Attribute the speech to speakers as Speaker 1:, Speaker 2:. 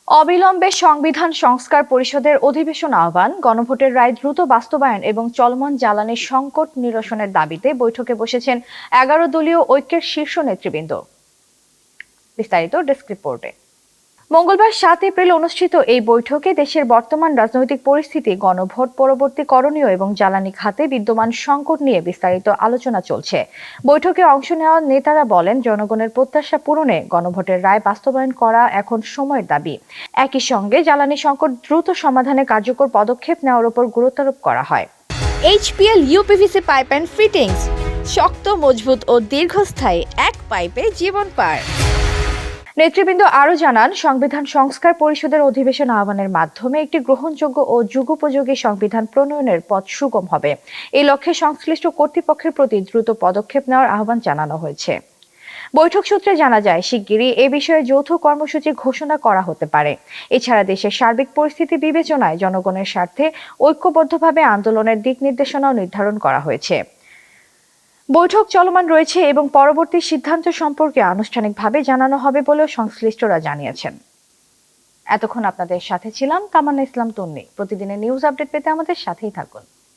Speaker 1: অবিলম্বে সংবিধান সংস্কার পরিষদের অধিবেশন আহ্বান, গণভোটের রায় দ্রুত বাস্তবায়ন এবং চলমান জ্বালানি সংকট নিরসনের দাবিতে বৈঠকে বসেছেন 11 দলীয় ঐক্যের শীর্ষ নেতৃবৃন্দ। বিস্তারিত ডেস্ক রিপোর্টে। মঙ্গলবার 7 এপ্রিল অনুষ্ঠিত এই বৈঠকে দেশের বর্তমান রাজনৈতিক পরিস্থিতি, গণভোট পরবর্তী করণীয় এবং জ্বালানি খাতে বিদ্যমান সংকট নিয়ে বিস্তারিত আলোচনা চলছে। বৈঠকে অংশ নেওয়া নেতারা বলেন, জনগণের প্রত্যাশা পূরণে গণভোটের রায় বাস্তবায়ন করা এখন সময়ের দাবি। একই সঙ্গে জ্বালানি সংকট দ্রুত সমাধানে কার্যকর পদক্ষেপ নেওয়ার উপর গুরুত্বারোপ করা হয়।
Speaker 2: HPL uPVC pipe and fittings, শক্ত, মজবুত ও দীর্ঘস্থায়ী, এক পাইপে জীবন পার।
Speaker 1: নেতৃবৃন্দ আরও জানান, সংবিধান সংস্কার পরিষদের অধিবেশন আহ্বানের মাধ্যমে একটি গ্রহণযোগ্য ও যুগোপযোগী সংবিধান প্রণয়নের পথ সুগম হবে। এই লক্ষ্যে সংশ্লিষ্ট কর্তৃপক্ষের প্রতি দ্রুত পদক্ষেপ নেওয়ার আহ্বান জানানো হয়েছে। বৈঠক সূত্রে জানা যায়, শিগগিরই এ বিষয়ে যৌথ কর্মসূচি ঘোষণা করা হতে পারে। এছাড়া দেশের সার্বিক পরিস্থিতি বিবেচনায় জনগণের স্বার্থে ঐক্যবদ্ধভাবে আন্দোলনের দিক নির্দেশনাও নির্ধারণ করা হয়েছে। বৈঠক চলমান রয়েছে এবং পরবর্তী সিদ্ধান্ত সম্পর্কে আনুষ্ঠানিকভাবে জানানো হবে বলেও সংশ্লিষ্টরা জানিয়েছেন। এতক্ষণ আপনাদের সাথে ছিলাম তামান্না ইসলাম তন্নি। প্রতিদিনের নিউজ আপডেট পেতে আমাদের সাথেই থাকুন।